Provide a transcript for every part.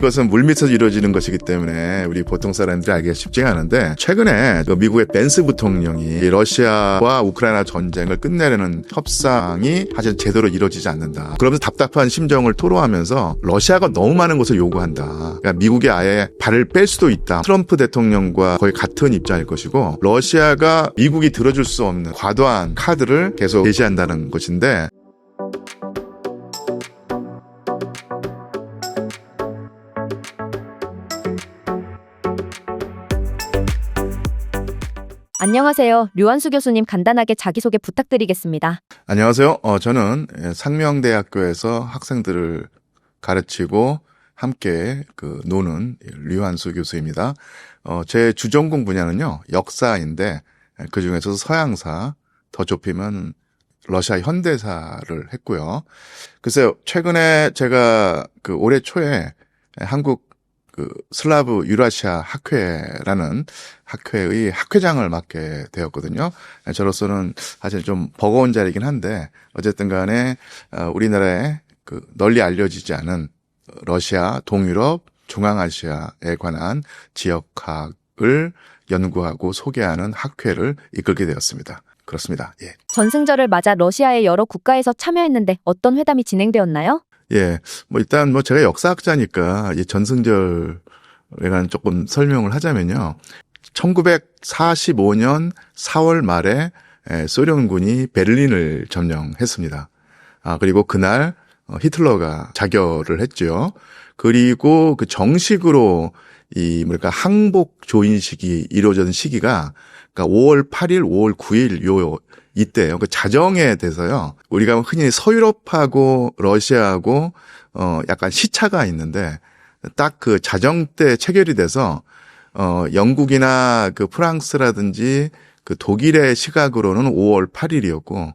이것은 물밑에서 이루어지는 것이기 때문에 우리 보통 사람들이 알기가 쉽지가 않은데, 최근에 미국의 벤스 부통령이 러시아와 우크라이나 전쟁을 끝내려는 협상이 사실 제대로 이루어지지 않는다, 그러면서 답답한 심정을 토로하면서 러시아가 너무 많은 것을 요구한다, 그러니까 미국이 아예 발을 뺄 수도 있다, 트럼프 대통령과 거의 같은 입장일 것이고, 러시아가 미국이 들어줄 수 없는 과도한 카드를 계속 제시한다는 것인데, 안녕하세요. 류한수 교수님, 간단하게 자기소개 부탁드리겠습니다. 안녕하세요. 저는 상명대학교에서 학생들을 가르치고 함께 노는 류한수 교수입니다. 제 주전공 분야는요, 역사인데, 그 중에서 서양사, 더 좁히면 러시아 현대사를 했고요. 글쎄요, 최근에 제가 올해 초에 한국 슬라브 유라시아 학회라는 학회의 학회장을 맡게 되었거든요. 저로서는 사실 좀 버거운 자리이긴 한데, 어쨌든 간에 우리나라에 널리 알려지지 않은 러시아, 동유럽, 중앙아시아에 관한 지역학을 연구하고 소개하는 학회를 이끌게 되었습니다. 그렇습니다. 예. 전승절을 맞아 러시아의 여러 국가에서 참여했는데 어떤 회담이 진행되었나요? 예, 일단 제가 역사학자니까 이 전승절에 관한 조금 설명을 하자면요. 1945년 4월 말에 소련군이 베를린을 점령했습니다. 그리고 그날 히틀러가 자결을 했죠. 그리고 정식으로 항복 조인식이 이루어진 시기가, 그러니까 5월 8일, 5월 9일 이때요. 자정에 돼서요. 우리가 흔히 서유럽하고 러시아하고 약간 시차가 있는데, 딱 자정 때 체결이 돼서 영국이나 프랑스라든지 독일의 시각으로는 5월 8일이었고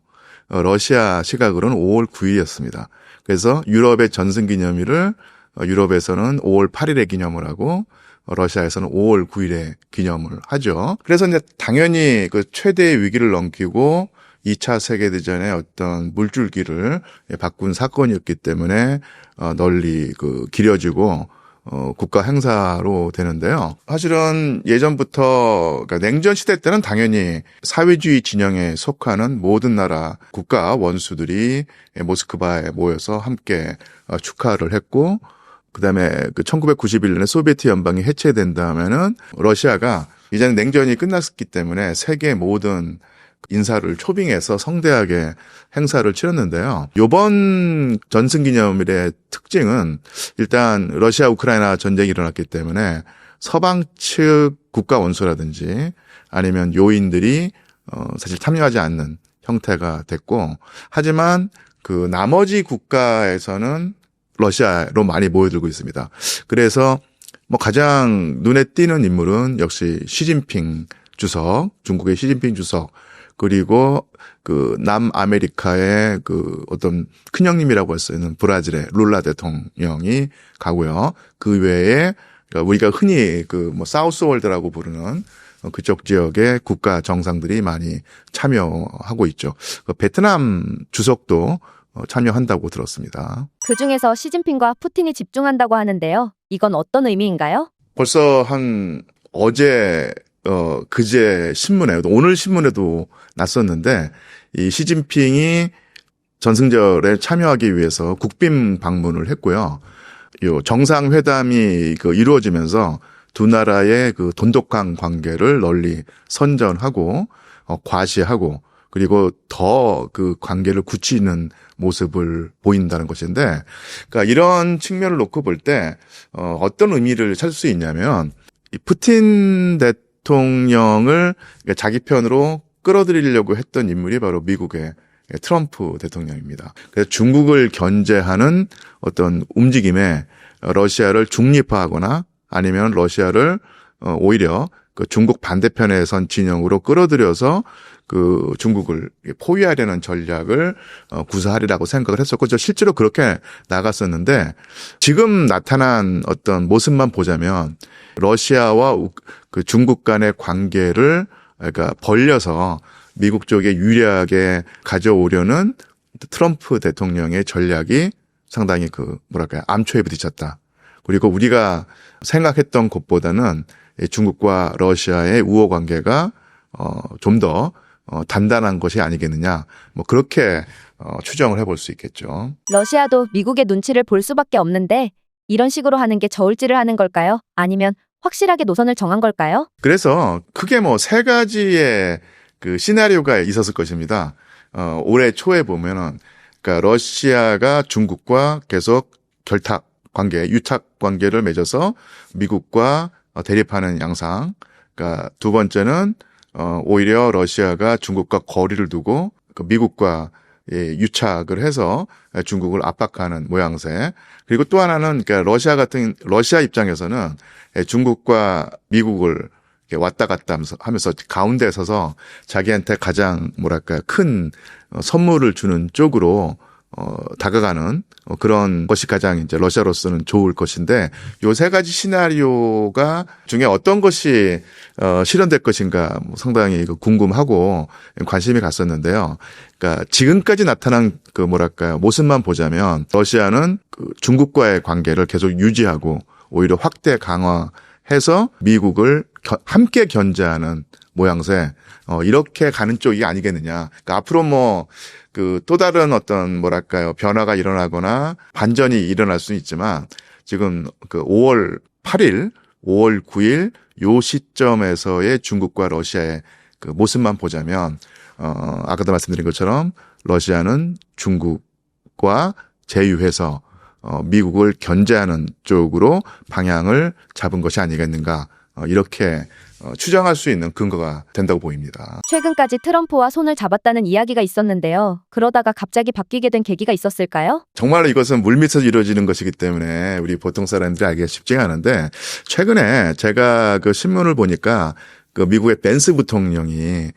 러시아 시각으로는 5월 9일이었습니다. 그래서 유럽의 전승기념일을 유럽에서는 5월 8일에 기념을 하고 러시아에서는 5월 9일에 기념을 하죠. 그래서 이제 당연히 최대의 위기를 넘기고 2차 세계대전의 어떤 물줄기를 바꾼 사건이었기 때문에 널리 길어지고 국가 행사로 되는데요. 사실은 예전부터, 그러니까 냉전 시대 때는 당연히 사회주의 진영에 속하는 모든 나라 국가 원수들이 모스크바에 모여서 함께 축하를 했고, 그다음에 1991년에 소비에트 연방이 해체된다면은 러시아가 이제는 냉전이 끝났기 때문에 세계 모든 인사를 초빙해서 성대하게 행사를 치렀는데요. 이번 전승기념일의 특징은 일단 러시아 우크라이나 전쟁이 일어났기 때문에 서방 측 국가 원수라든지 아니면 요인들이 사실 참여하지 않는 형태가 됐고, 하지만 나머지 국가에서는 러시아로 많이 모여들고 있습니다. 그래서 가장 눈에 띄는 인물은 역시 시진핑 주석, 중국의 시진핑 주석, 그리고 남아메리카의 어떤 큰형님이라고 할 수 있는 브라질의 룰라 대통령이 가고요. 그 외에 우리가 흔히 사우스월드라고 부르는 그쪽 지역의 국가 정상들이 많이 참여하고 있죠. 베트남 주석도 참여한다고 들었습니다. 그중에서 시진핑과 푸틴이 집중한다고 하는데요. 이건 어떤 의미인가요? 벌써 어제 그제 신문에, 오늘 신문에도 났었는데, 이 시진핑이 전승절에 참여하기 위해서 국빈 방문을 했고요. 요 정상회담이 이루어지면서 두 나라의 돈독한 관계를 널리 선전하고 과시하고, 그리고 더 관계를 굳히는 모습을 보인다는 것인데, 그러니까 이런 측면을 놓고 볼 때 어떤 의미를 찾을 수 있냐면, 이 푸틴 대통령을 자기 편으로 끌어들이려고 했던 인물이 바로 미국의 트럼프 대통령입니다. 그래서 중국을 견제하는 어떤 움직임에 러시아를 중립화하거나 아니면 러시아를 오히려 중국 반대편에 선 진영으로 끌어들여서 중국을 포위하려는 전략을 구사하리라고 생각을 했었고, 실제로 그렇게 나갔었는데, 지금 나타난 어떤 모습만 보자면 러시아와 중국 간의 관계를 벌려서 미국 쪽에 유리하게 가져오려는 트럼프 대통령의 전략이 상당히 암초에 부딪혔다. 그리고 우리가 생각했던 것보다는 이 중국과 러시아의 우호 관계가 좀 더 단단한 것이 아니겠느냐. 뭐 그렇게 추정을 해볼 수 있겠죠. 러시아도 미국의 눈치를 볼 수밖에 없는데 이런 식으로 하는 게 저울질을 하는 걸까요? 아니면 확실하게 노선을 정한 걸까요? 그래서 크게 뭐 세 가지의 그 시나리오가 있었을 것입니다. 올해 초에 보면은 그러니까 러시아가 중국과 계속 결탁 관계, 유착 관계를 맺어서 미국과 대립하는 양상. 그러니까 두 번째는 오히려 러시아가 중국과 거리를 두고 그 미국과 유착을 해서 중국을 압박하는 모양새. 그리고 또 하나는 그러니까 러시아 입장에서는 중국과 미국을 왔다 갔다 하면서 가운데 서서 자기한테 가장 뭐랄까 큰 선물을 주는 쪽으로 다가가는 그런 것이 가장 이제 러시아로서는 좋을 것인데 요 세 가지 시나리오가 중에 어떤 것이 실현될 것인가 상당히 궁금하고 관심이 갔었는데요. 그러니까 지금까지 나타난 그 뭐랄까요 모습만 보자면 러시아는 그 중국과의 관계를 계속 유지하고 오히려 확대 강화해서 미국을 함께 견제하는 모양새 이렇게 가는 쪽이 아니겠느냐. 그러니까 앞으로 뭐 그 또 다른 어떤 뭐랄까요 변화가 일어나거나 반전이 일어날 수는 있지만 지금 그 5월 8일, 5월 9일 요 시점에서의 중국과 러시아의 그 모습만 보자면 아까도 말씀드린 것처럼 러시아는 중국과 제휴해서 미국을 견제하는 쪽으로 방향을 잡은 것이 아니겠는가 이렇게 추정할 수 있는 근거가 된다고 보입니다. 최근까지 트럼프와 손을 잡았다는 이야기가 있었는데요. 그러다가 갑자기 바뀌게 된 계기가 있었을까요? 정말로 이것은 물밑에서 이루어지는 것이기 때문에 우리 보통 사람들이 알기가 쉽지가 않은데 최근에 제가 그 신문을 보니까 그 미국의 벤스 부통령이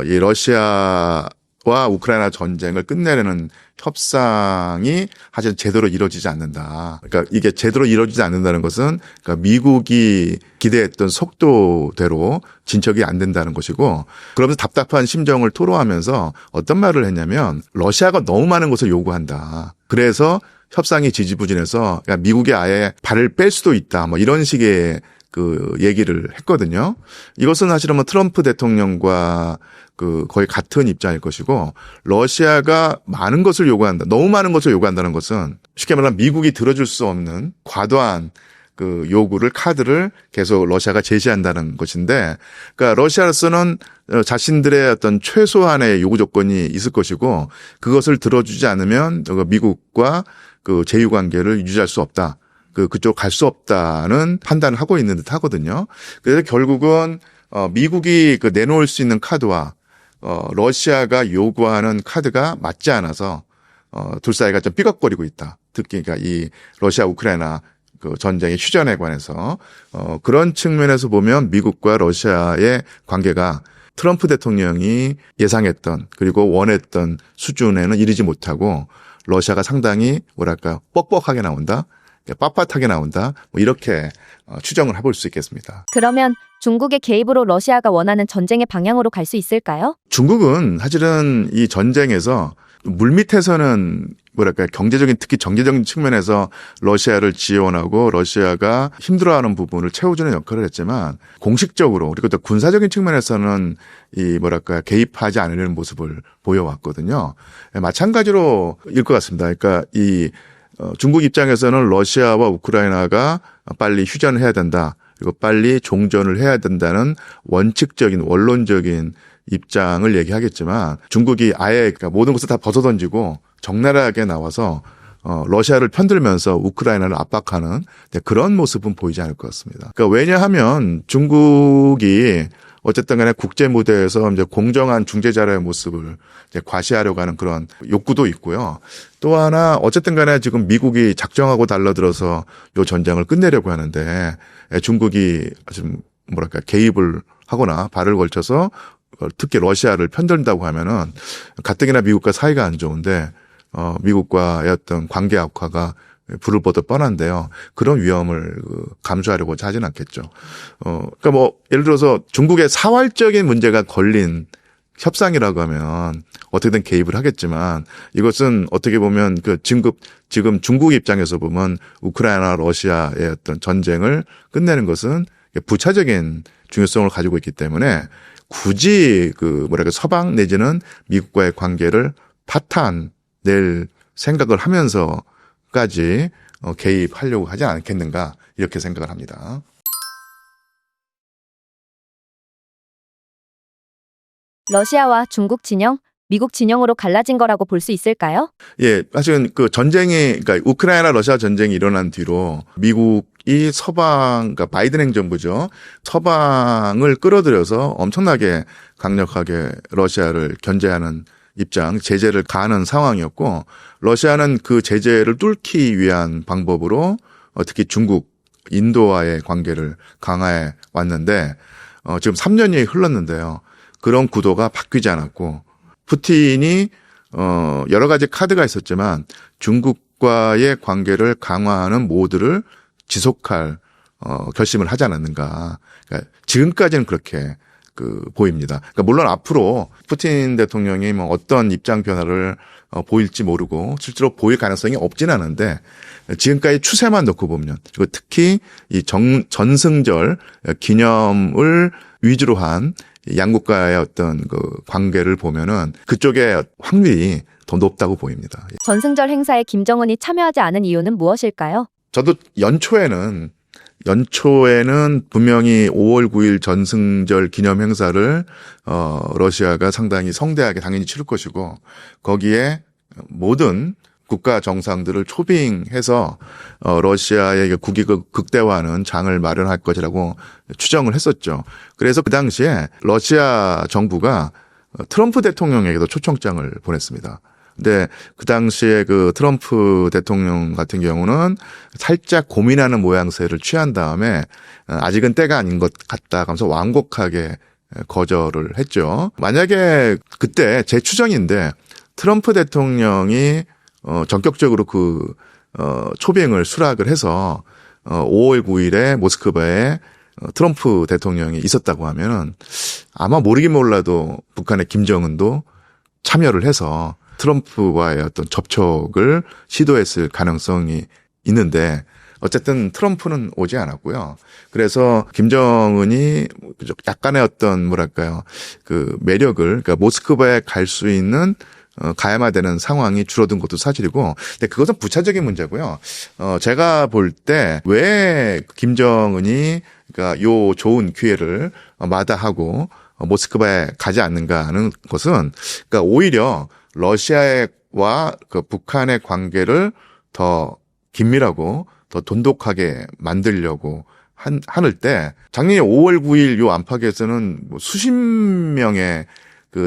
이 러시아와 우크라이나 전쟁을 끝내려는 협상이 사실 제대로 이루어지지 않는다. 그러니까 이게 제대로 이루어지지 않는다는 것은 그러니까 미국이 기대했던 속도대로 진척이 안 된다는 것이고 그러면서 답답한 심정을 토로하면서 어떤 말을 했냐면 러시아가 너무 많은 것을 요구한다. 그래서 협상이 지지부진해서 그러니까 미국이 아예 발을 뺄 수도 있다. 뭐 이런 식의 그 얘기를 했거든요. 이것은 사실은 뭐 트럼프 대통령과 그 거의 같은 입장일 것이고 러시아가 많은 것을 요구한다. 너무 많은 것을 요구한다는 것은 쉽게 말하면 미국이 들어줄 수 없는 과도한 그 요구를 카드를 계속 러시아가 제시한다는 것인데 그러니까 러시아로서는 자신들의 어떤 최소한의 요구 조건이 있을 것이고 그것을 들어주지 않으면 미국과 그 제휴 관계를 유지할 수 없다. 그쪽 갈 수 없다는 판단을 하고 있는 듯 하거든요. 그래서 결국은 미국이 그 내놓을 수 있는 카드와 러시아가 요구하는 카드가 맞지 않아서 둘 사이가 좀 삐걱거리고 있다. 특히 그러니까 이 러시아 우크라이나 그 전쟁의 휴전에 관해서 그런 측면에서 보면 미국과 러시아의 관계가 트럼프 대통령이 예상했던 그리고 원했던 수준에는 이르지 못하고 러시아가 상당히 뭐랄까 뻑뻑하게 나온다. 빳빳하게 나온다. 뭐 이렇게 추정을 해볼 수 있겠습니다. 그러면 중국의 개입으로 러시아가 원하는 전쟁의 방향으로 갈 수 있을까요? 중국은 사실은 이 전쟁에서 물밑에서는 뭐랄까 경제적인 특히 경제적인 측면에서 러시아를 지원하고 러시아가 힘들어하는 부분을 채워주는 역할을 했지만 공식적으로 그리고 또 군사적인 측면에서는 이 뭐랄까 개입하지 않으려는 모습을 보여왔거든요. 마찬가지로 일 것 같습니다. 그러니까 이 중국 입장에서는 러시아와 우크라이나가 빨리 휴전을 해야 된다. 그리고 빨리 종전을 해야 된다는 원칙적인 원론적인 입장을 얘기하겠지만 중국이 아예 그러니까 모든 것을 다 벗어던지고 적나라하게 나와서 러시아를 편들면서 우크라이나를 압박하는 그런 모습은 보이지 않을 것 같습니다. 그러니까 왜냐하면 중국이 어쨌든 간에 국제 무대에서 이제 공정한 중재자의 모습을 이제 과시하려고 하는 그런 욕구도 있고요. 또 하나 어쨌든 간에 지금 미국이 작정하고 달라들어서 이 전쟁을 끝내려고 하는데 중국이 좀 뭐랄까 개입을 하거나 발을 걸쳐서 특히 러시아를 편든다고 하면은 가뜩이나 미국과 사이가 안 좋은데 미국과의 어떤 관계 악화가 불을 보듯 뻔한데요. 그런 위험을 감수하려고 하진 않겠죠. 그러니까 뭐 예를 들어서 중국의 사활적인 문제가 걸린 협상이라고 하면 어떻게든 개입을 하겠지만 이것은 어떻게 보면 지금 중국 입장에서 보면 우크라이나 러시아의 어떤 전쟁을 끝내는 것은 부차적인 중요성을 가지고 있기 때문에 굳이 서방 내지는 미국과의 관계를 파탄낼 생각을 하면서까지 개입하려고 하지 않겠는가 이렇게 생각을 합니다. 러시아와 중국 진영, 미국 진영으로 갈라진 거라고 볼 수 있을까요? 예, 사실은 그러니까 우크라이나 러시아 전쟁이 일어난 뒤로 미국이 그러니까 바이든 행정부죠. 서방을 끌어들여서 엄청나게 강력하게 러시아를 견제하는 입장, 제재를 가하는 상황이었고, 러시아는 그 제재를 뚫기 위한 방법으로 특히 중국, 인도와의 관계를 강화해 왔는데, 지금 3년이 흘렀는데요. 그런 구도가 바뀌지 않았고, 푸틴이 여러 가지 카드가 있었지만 중국과의 관계를 강화하는 모드를 지속할 결심을 하지 않았는가. 그러니까 지금까지는 그렇게 보입니다. 그러니까 물론 앞으로 푸틴 대통령이 뭐 어떤 입장 변화를 보일지 모르고 실제로 보일 가능성이 없진 않은데 지금까지 추세만 놓고 보면 그리고 특히 이 전승절 기념을 위주로 한 양국과의 어떤 관계를 보면은 그쪽의 확률이 더 높다고 보입니다. 전승절 행사에 김정은이 참여하지 않은 이유는 무엇일까요? 저도 연초에는 분명히 5월 9일 전승절 기념 행사를 러시아가 상당히 성대하게 당연히 치를 것이고 거기에 모든 국가 정상들을 초빙해서 러시아의 국익을 극대화하는 장을 마련할 것이라고 추정을 했었죠. 그래서 그 당시에 러시아 정부가 트럼프 대통령에게도 초청장을 보냈습니다. 근데 그 당시에 트럼프 대통령 같은 경우는 살짝 고민하는 모양새를 취한 다음에 아직은 때가 아닌 것 같다 하면서 완곡하게 거절을 했죠. 만약에 그때 제 추정인데 트럼프 대통령이 전격적으로 초빙을 수락을 해서 5월 9일에 모스크바에 트럼프 대통령이 있었다고 하면은 아마 모르긴 몰라도 북한의 김정은도 참여를 해서 트럼프와의 어떤 접촉을 시도했을 가능성이 있는데 어쨌든 트럼프는 오지 않았고요. 그래서 김정은이 약간의 어떤 매력을 그러니까 모스크바에 갈 수 있는 가야만 되는 상황이 줄어든 것도 사실이고, 근데 그것은 부차적인 문제고요. 제가 볼 때 왜 김정은이 그러니까 요 좋은 기회를 마다하고 모스크바에 가지 않는가 하는 것은 그러니까 오히려 러시아와 북한의 관계를 더 긴밀하고 더 돈독하게 만들려고 하는 때 작년 5월 9일 요 안팎에서는 수십 명의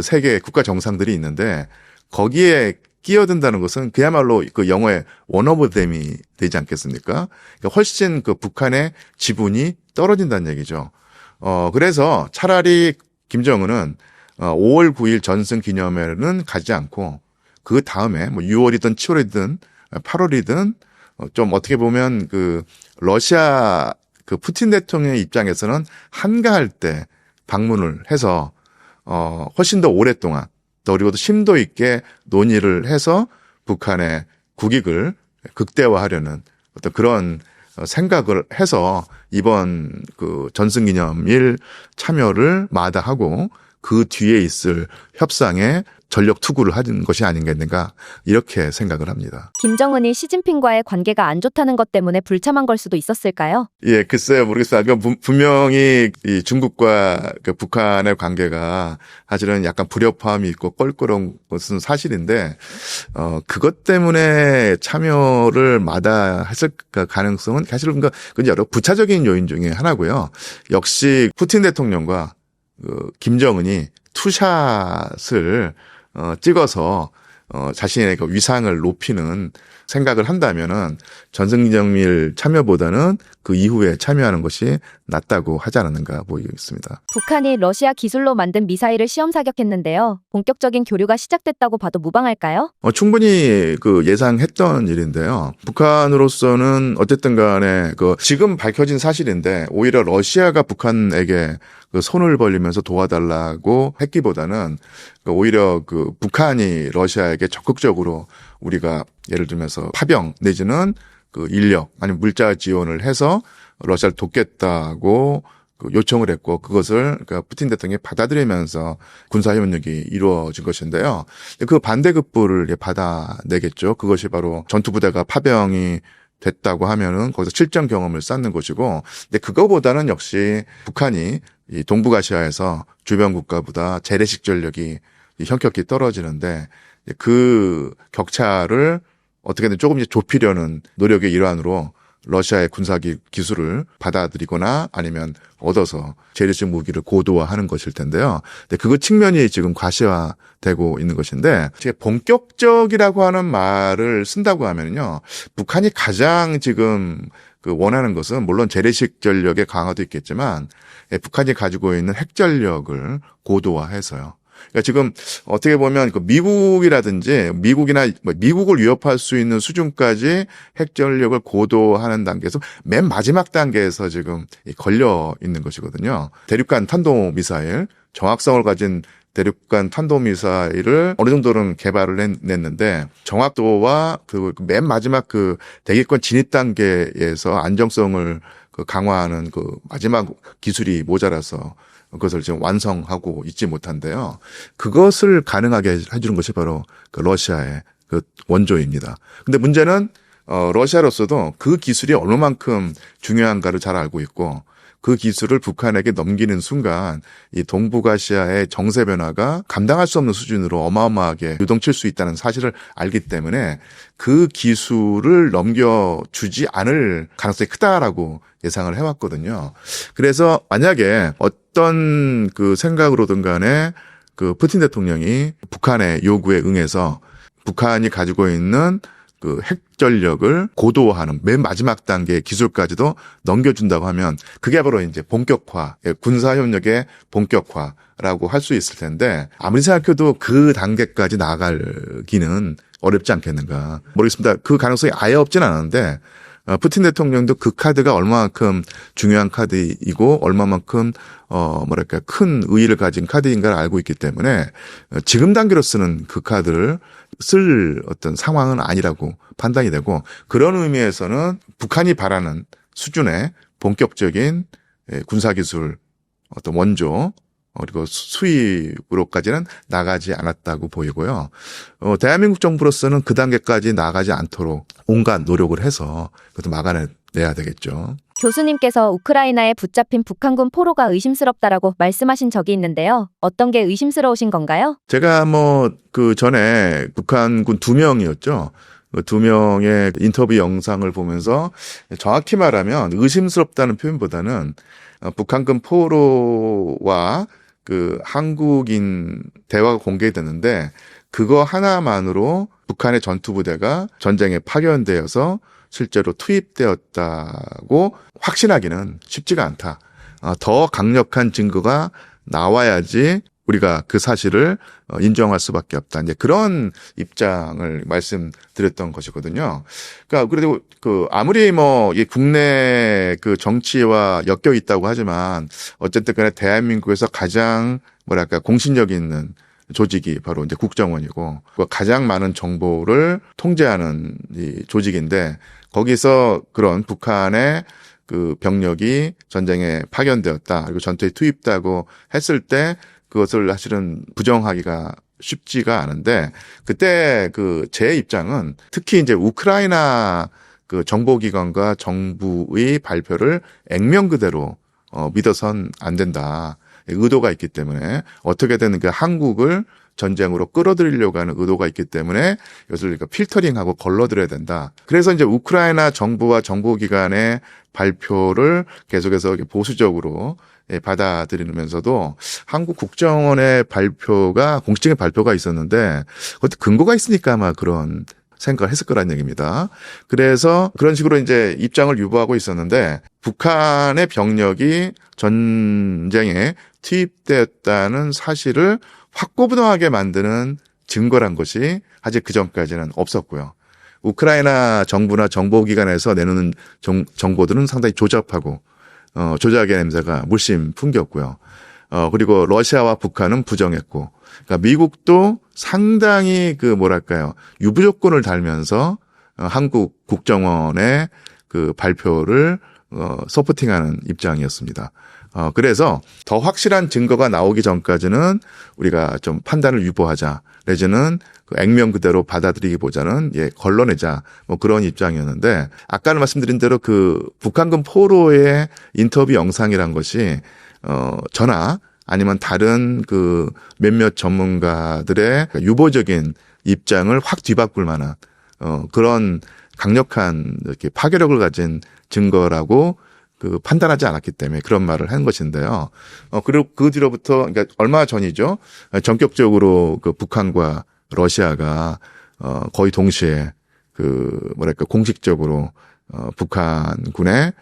세계 국가 정상들이 있는데 거기에 끼어든다는 것은 그야말로 영어의 one of them이 되지 않겠습니까? 그러니까 훨씬 북한의 지분이 떨어진다는 얘기죠. 그래서 차라리 김정은은 5월 9일 전승 기념회는 가지 않고 그 다음에 6월이든 7월이든 8월이든 좀 어떻게 보면 러시아 푸틴 대통령의 입장에서는 한가할 때 방문을 해서 훨씬 더 오랫동안 그리고 또 심도 있게 논의를 해서 북한의 국익을 극대화하려는 어떤 그런 생각을 해서 이번 전승기념일 참여를 마다하고 그 뒤에 있을 협상에 전력 투구를 하는 것이 아닌가 이렇게 생각을 합니다. 김정은이 시진핑과의 관계가 안 좋다는 것 때문에 불참한 걸 수도 있었을까요? 예, 글쎄요, 모르겠어요. 분명히 이 중국과 북한의 관계가 사실은 약간 불협화음이 있고 껄끄러운 것은 사실인데, 그것 때문에 참여를 마다했을 가능성은 사실은 여러 부차적인 요인 중에 하나고요. 역시 푸틴 대통령과 김정은이 투샷을 찍어서 자신의 그 위상을 높이는 생각을 한다면은 전승정밀 참여보다는 그 이후에 참여하는 것이 낫다고 하지 않았는가 보이겠습니다. 북한이 러시아 기술로 만든 미사일을 시험 사격했는데요. 본격적인 교류가 시작됐다고 봐도 무방할까요? 충분히 그 예상했던 일인데요. 북한으로서는 어쨌든 간에 그 지금 밝혀진 사실인데 오히려 러시아가 북한에게 그 손을 벌리면서 도와달라고 했기보다는 오히려 그 북한이 러시아에게 적극적으로 우리가 예를 들면서 파병 내지는 그 인력 아니면 물자 지원을 해서 러시아를 돕겠다고 그 요청을 했고 그것을 그러니까 푸틴 대통령이 받아들이면서 군사협력이 이루어진 것인데요. 그 반대급부를 받아내겠죠. 그것이 바로 전투부대가 파병이 됐다고 하면은 거기서 실전 경험을 쌓는 것이고, 근데 그거보다는 역시 북한이 이 동북아시아에서 주변 국가보다 재래식 전력이 현격히 떨어지는데 그 격차를 어떻게든 조금 이제 좁히려는 노력의 일환으로 러시아의 군사 기술을 받아들이거나 아니면 얻어서 재래식 무기를 고도화하는 것일 텐데요. 근데 그 측면이 지금 과시화되고 있는 것인데, 제가 본격적이라고 하는 말을 쓴다고 하면요, 북한이 가장 지금 그 원하는 것은 물론 재래식 전력의 강화도 있겠지만 북한이 가지고 있는 핵 전력을 고도화해서요. 그러니까 지금 어떻게 보면 그 미국이라든지 미국을 위협할 수 있는 수준까지 핵 전력을 고도화하는 단계에서 맨 마지막 단계에서 지금 걸려 있는 것이거든요. 대륙간 탄도미사일, 정확성을 가진 대륙간 탄도미사일을 어느 정도는 개발을 냈는데 정확도와 그 맨 마지막 그 대기권 진입 단계에서 안정성을 그 강화하는 그 마지막 기술이 모자라서 그것을 지금 완성하고 있지 못한데요. 그것을 가능하게 해주는 것이 바로 그 러시아의 그 원조입니다. 근데 문제는 러시아로서도 그 기술이 얼마만큼 중요한가를 잘 알고 있고 그 기술을 북한에게 넘기는 순간 이 동북아시아의 정세 변화가 감당할 수 없는 수준으로 어마어마하게 유동칠 수 있다는 사실을 알기 때문에 그 기술을 넘겨주지 않을 가능성이 크다라고 예상을 해왔거든요. 그래서 만약에 어떤 그 생각으로든 간에 그 푸틴 대통령이 북한의 요구에 응해서 북한이 가지고 있는 그 핵 전력을 고도화하는 맨 마지막 단계의 기술까지도 넘겨준다고 하면 그게 바로 이제 본격화, 군사협력의 본격화라고 할 수 있을 텐데 아무리 생각해도 그 단계까지 나아가기는 어렵지 않겠는가 모르겠습니다. 그 가능성이 아예 없진 않은데 푸틴 대통령도 그 카드가 얼마만큼 중요한 카드이고 얼마만큼 큰 의의를 가진 카드인가를 알고 있기 때문에 지금 단계로서는 그 카드를 쓸 어떤 상황은 아니라고 판단이 되고 그런 의미에서는 북한이 바라는 수준의 본격적인 군사기술 어떤 원조 그리고 수입으로까지는 나가지 않았다고 보이고요. 대한민국 정부로서는 그 단계까지 나가지 않도록 온갖 노력을 해서 그것도 막아내야 되겠죠. 교수님께서 우크라이나에 붙잡힌 북한군 포로가 의심스럽다라고 말씀하신 적이 있는데요. 어떤 게 의심스러우신 건가요? 제가 그 전에 북한군 2명이었죠. 그 2명의 인터뷰 영상을 보면서 정확히 말하면 의심스럽다는 표현보다는 북한군 포로와 그 한국인 대화가 공개됐는데 그거 하나만으로 북한의 전투부대가 전쟁에 파견되어서 실제로 투입되었다고 확신하기는 쉽지가 않다. 더 강력한 증거가 나와야지 우리가 그 사실을 인정할 수밖에 없다. 이제 그런 입장을 말씀드렸던 것이거든요. 그러니까 그래도 그 아무리 이 국내 그 정치와 엮여 있다고 하지만 어쨌든 간에 대한민국에서 가장 공신력 있는 조직이 바로 이제 국정원이고 가장 많은 정보를 통제하는 이 조직인데 거기서 그런 북한의 그 병력이 전쟁에 파견되었다 그리고 전투에 투입되고 했을 때 그것을 사실은 부정하기가 쉽지가 않은데 그때 그 제 입장은 특히 이제 우크라이나 그 정보기관과 정부의 발표를 액면 그대로 믿어선 안 된다. 의도가 있기 때문에 어떻게든 그 한국을 전쟁으로 끌어들이려고 하는 의도가 있기 때문에 이것을 필터링하고 걸러들여야 된다. 그래서 이제 우크라이나 정부와 정보기관의 발표를 계속해서 보수적으로 받아들이면서도 한국 국정원의 발표가 공식적인 발표가 있었는데 그것도 근거가 있으니까 아마 그런 생각을 했을 거란 얘기입니다. 그래서 그런 식으로 이제 입장을 유보하고 있었는데 북한의 병력이 전쟁에 투입되었다는 사실을 확고부동하게 만드는 증거란 것이 아직 그 전까지는 없었고요. 우크라이나 정부나 정보기관에서 내놓는 정보들은 상당히 조잡하고 조작의 냄새가 물씬 풍겼고요. 그리고 러시아와 북한은 부정했고, 그러니까 미국도 상당히 유부조건을 달면서 한국 국정원의 그 발표를 서포팅하는 입장이었습니다. 그래서 더 확실한 증거가 나오기 전까지는 우리가 좀 판단을 유보하자. 내지는 그 액면 그대로 받아들이기보다는 걸러내자. 뭐 그런 입장이었는데 아까는 말씀드린 대로 그 북한군 포로의 인터뷰 영상이란 것이 저나 아니면 다른 그 몇몇 전문가들의 유보적인 입장을 확 뒤바꿀 만한 그런 강력한 이렇게 파괴력을 가진 증거라고 판단하지 않았기 때문에 그런 말을 한 것인데요. 그리고 그 뒤로부터, 그러니까 얼마 전이죠. 전격적으로 그 북한과 러시아가, 거의 동시에 공식적으로, 북한군의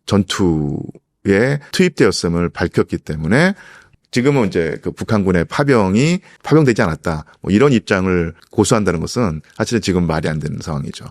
전투에 투입되었음을 밝혔기 때문에 지금은 이제 그 북한군의 파병되지 않았다. 뭐 이런 입장을 고수한다는 것은 사실은 지금 말이 안 되는 상황이죠.